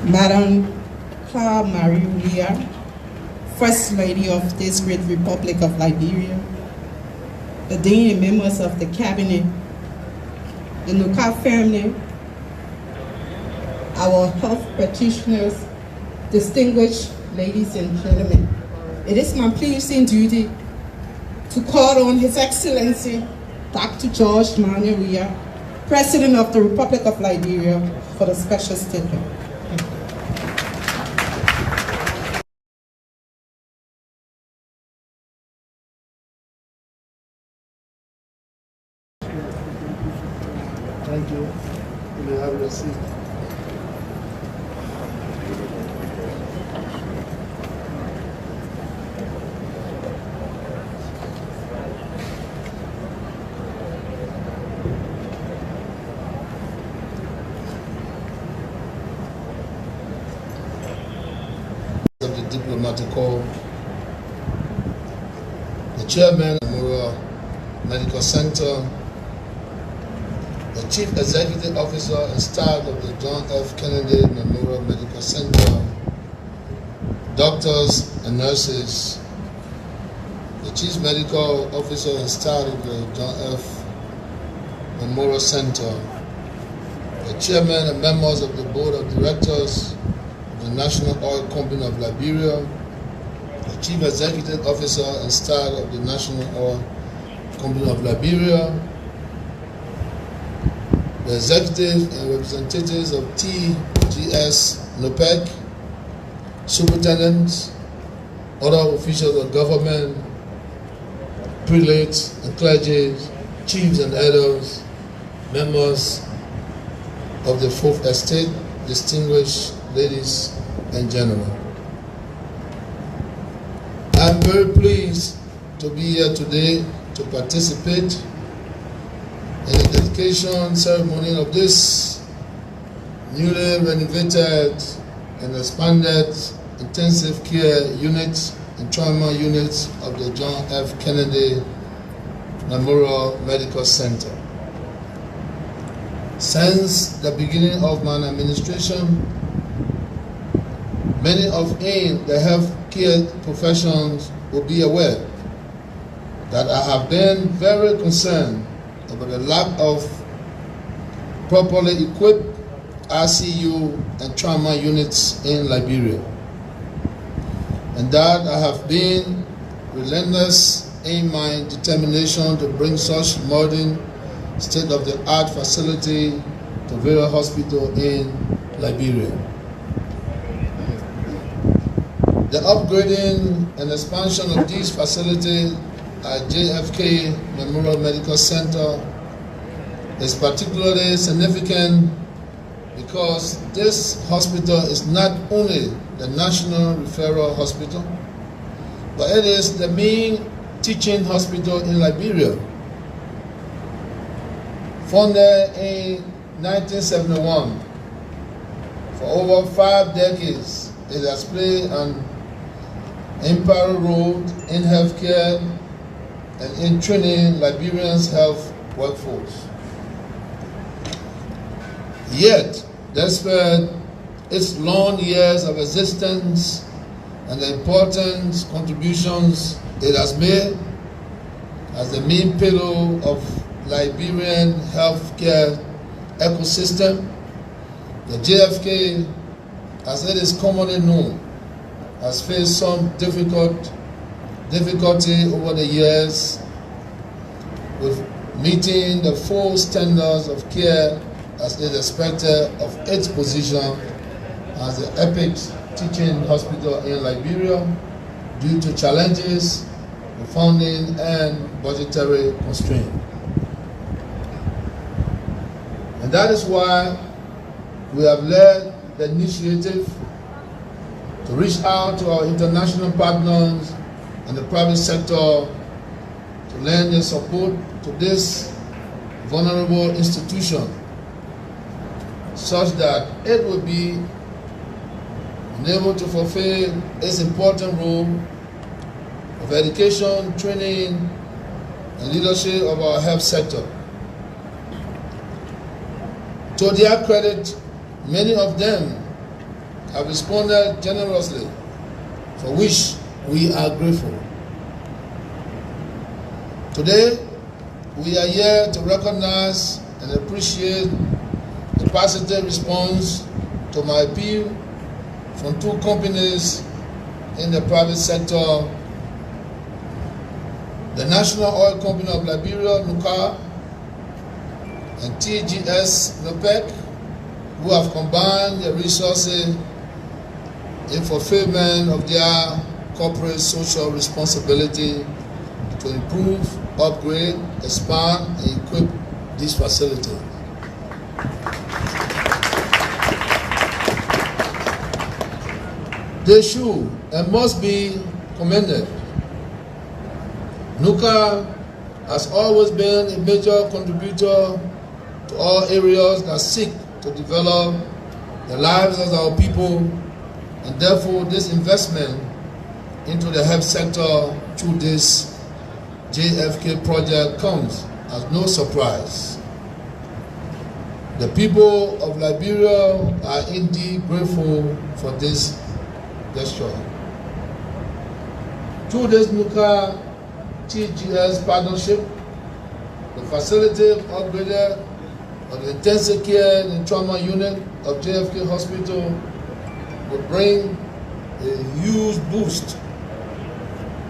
Madam Weah, First Lady of this great Republic of Liberia, the Dean and members of the Cabinet, the Nuka family, our health practitioners, distinguished ladies and gentlemen. It is my pleasing duty to call on His Excellency, Dr. George Weah, President of the Republic of Liberia, for the special statement. Thank you. You may have your seat. Of the diplomatic corps, the chairman of Memorial Medical Center, the Chief Executive Officer and staff of the John F. Kennedy Memorial Medical Center, doctors and nurses, the Chief Medical Officer and staff of the John F. Memorial Center, the Chairman and members of the Board of Directors of the National Oil Company of Liberia, the Chief Executive Officer and staff of the National Oil Company of Liberia, the executives and representatives of TGS, NOPEC, superintendents, other officials of government, prelates and clergy, chiefs and elders, members of the Fourth Estate, distinguished ladies and gentlemen. I'm very pleased to be here today to participate in the dedication ceremony of this newly renovated and expanded intensive care unit and trauma unit of the John F. Kennedy Memorial Medical Center. Since the beginning of my administration, many of the health care professions will be aware that I have been very concerned about the lack of properly equipped ICU and trauma units in Liberia, and that I have been relentless in my determination to bring such modern state-of-the-art facility to various hospitals in Liberia. The upgrading and expansion of these facilities at JFK Memorial Medical Center is particularly significant because this hospital is not only the national referral hospital, but it is the main teaching hospital in Liberia. Founded in 1971, for over 5 decades, it has played an imperial role in healthcare and in training Liberians' health workforce. Yet, despite its long years of existence and the important contributions it has made as the main pillar of Liberian healthcare ecosystem, the JFK, as it is commonly known, has faced some difficulty over the years with meeting the full standards of care as is expected of its position as the epic teaching hospital in Liberia due to challenges with funding and budgetary constraints. And that is why we have led the initiative to reach out to our international partners and the private sector to lend their support to this vulnerable institution such that it will be able to fulfill its important role of education, training, and leadership of our health sector. To their credit, many of them have responded generously, for which we are grateful. Today, we are here to recognize and appreciate the positive response to my appeal from two companies in the private sector, the National Oil Company of Liberia, NUCA, and TGS NOPEC, who have combined their resources in fulfillment of their corporate social responsibility to improve, upgrade, expand, and equip this facility. They should and must be commended. NUCA has always been a major contributor to all areas that seek to develop the lives of our people, and therefore this investment into the health sector through this JFK project comes as no surprise. The people of Liberia are indeed grateful for this gesture. Through this NUCA TGS partnership, the facility upgraded of the intensive care and trauma unit of JFK Hospital will bring a huge boost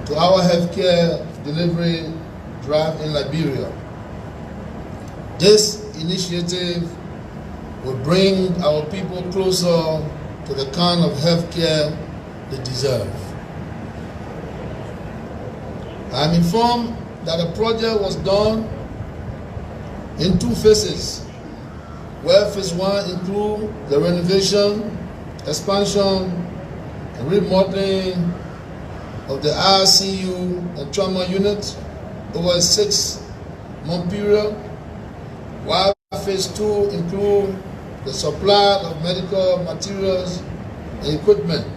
to our healthcare delivery drive in Liberia. This initiative will bring our people closer to the kind of healthcare they deserve. I am informed that the project was done in two phases, where phase one includes the renovation, expansion, and remodeling of the ICU and trauma unit over a 6-month period, while phase two includes the supply of medical materials and equipment.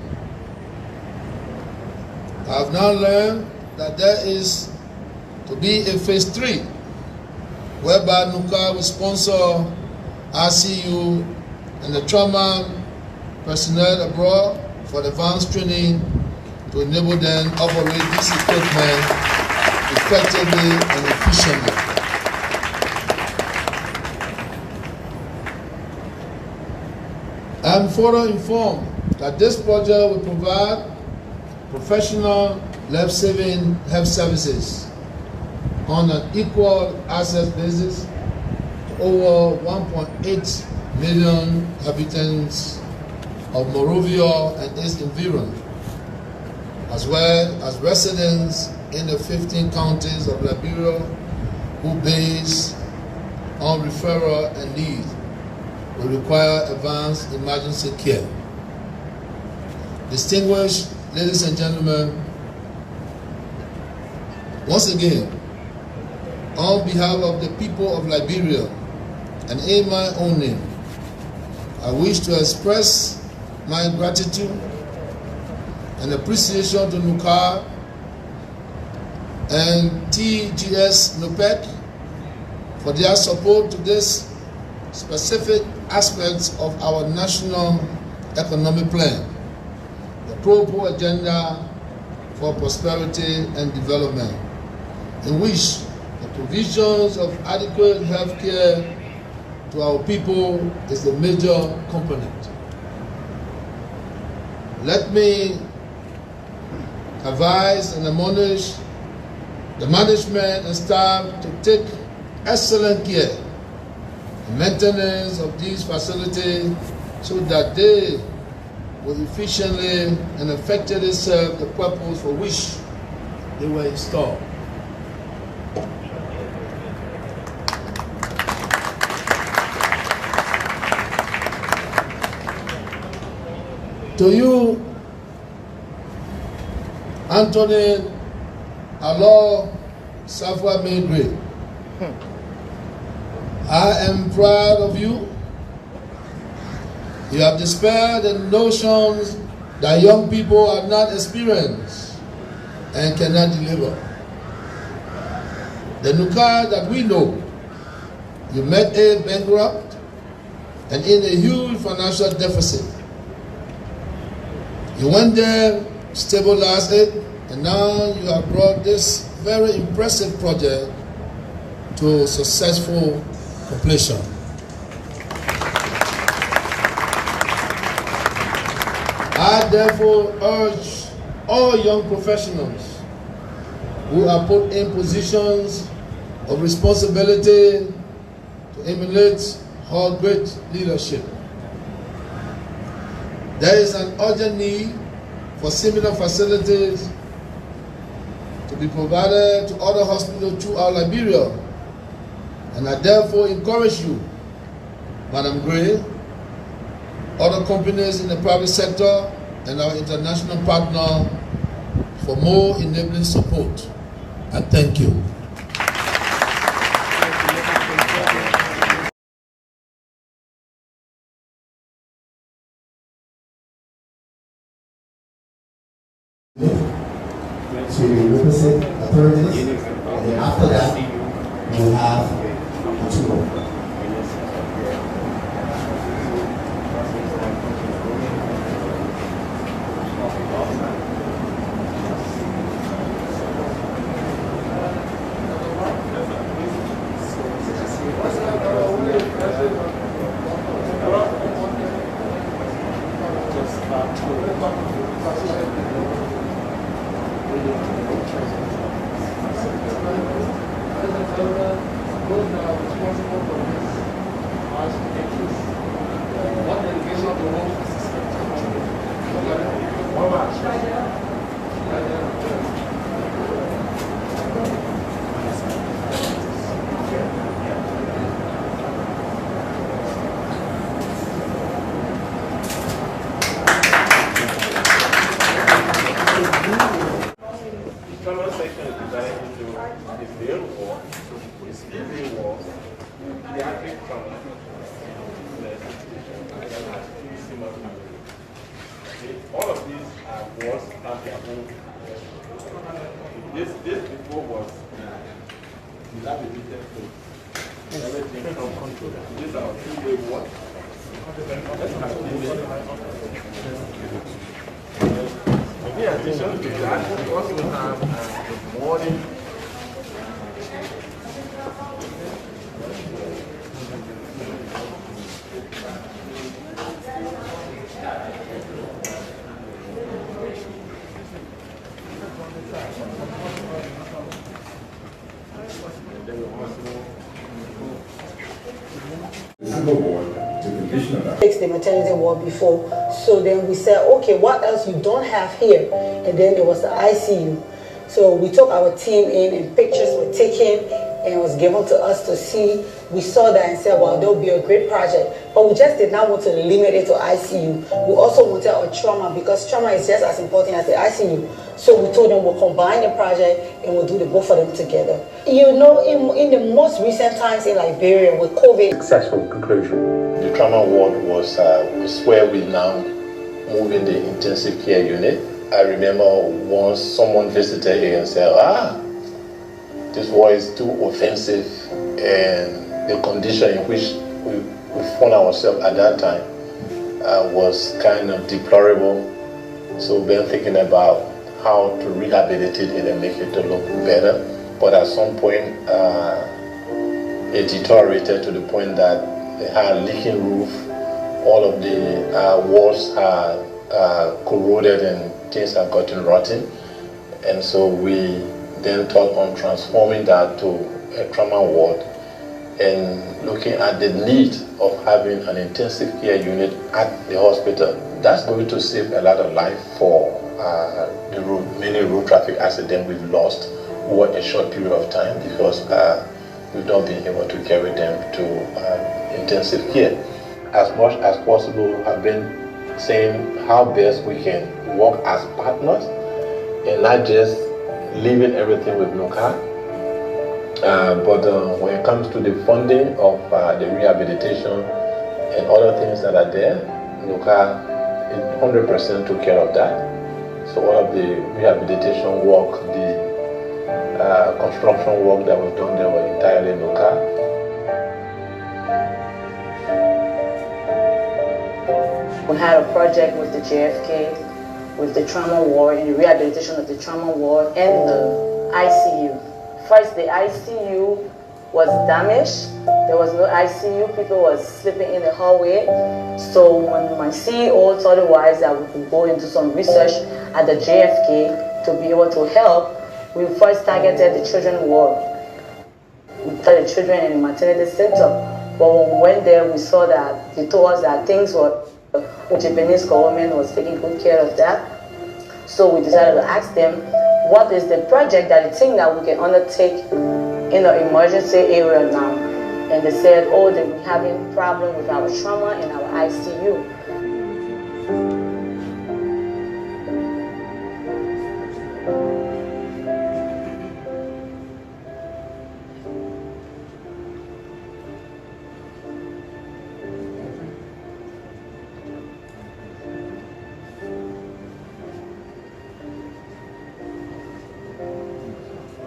I have now learned that there is to be a phase three, whereby NUCA will sponsor ICU and the trauma personnel abroad for advanced training to enable them to operate this equipment effectively and efficiently. I am further informed that this project will provide professional life-saving health services on an equal access basis to over 1.8 million inhabitants of Monrovia and its environs, as well as residents in the 15 counties of Liberia who, based on referral and need, will require advanced emergency care. Distinguished ladies and gentlemen, once again, on behalf of the people of Liberia and in my own name, I wish to express my gratitude and appreciation to NUCA and TGS NOPEC for their support to this specific aspects of our national economic plan, the Pro Agenda for Prosperity and Development, in which the provisions of adequate health care to our people is the major component. Let me advise and admonish the management and staff to take excellent care and maintenance of these facilities so that they will efficiently and effectively serve the purpose for which they were installed. To you, Anthony Allah Safwa Medre, I am proud of you. You have dispelled the notions that young people are not experienced and cannot deliver. The NUCA that we know, you met a bankrupt and in a huge financial deficit. You went there, stabilized it, and now you have brought this very impressive project to successful completion. I therefore urge all young professionals who are put in positions of responsibility to emulate her great leadership. There is an urgent need for similar facilities to be provided to other hospitals throughout Liberia, and I therefore encourage you, Madam Gray, other companies in the private sector, and our international partner for more enabling support. I thank you. To represent authorities, and then after that, we'll have a tour. All of these wards have their own. This before was dilapidated place. Everything from control. These are two-way wards. In addition to that, we also have the morning. Fix the maternity ward before, so then we said, okay, what else you don't have here? And then there was the ICU. So we took our team in, and pictures were taken and it was given to us to see. We saw that and said, well, there'll be a great project, but we just did not want to limit it to ICU. We also wanted our trauma, because trauma is just as important as the ICU. So we told them we'll combine the project and we'll do the both of them together. You know, in the most recent times in Liberia with COVID. Successful conclusion. The trauma ward was where we now move in the intensive care unit. I remember once someone visited here and said, this war is too offensive, and the condition in which we found ourselves at that time was kind of deplorable. So we've been thinking about how to rehabilitate it and make it to look better. But at some point, it deteriorated to the point that it had a leaking roof, all of the walls are corroded and things have gotten rotten. And so we then thought on transforming that to a trauma ward and looking at the need of having an intensive care unit at the hospital. That's going to save a lot of life for many road traffic accidents we've lost over a short period of time, because we've not been able to carry them to intensive care. As much as possible, I've been saying how best we can work as partners and not just leaving everything with NOCA. But when it comes to the funding of the rehabilitation and other things that are there, NOCA 100% took care of that. So all of the rehabilitation work, the construction work that was done there were entirely NOCA. We had a project with the JFK with the trauma ward and the rehabilitation of the trauma ward and the ICU. First, the ICU was damaged. There was no ICU. People were sleeping in the hallway. So when my CEO thought it wise that we could go and do some research at the JFK to be able to help, we first targeted the children's ward. We targeted the children in the maternity center. But when we went there, we saw that they told us that things were, the Japanese government was taking good care of that. So we decided to ask them, what is the project that they think that we can undertake in the emergency area now? And they said, oh, they've been having problem with our trauma and our ICU.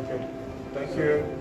Okay, thank you.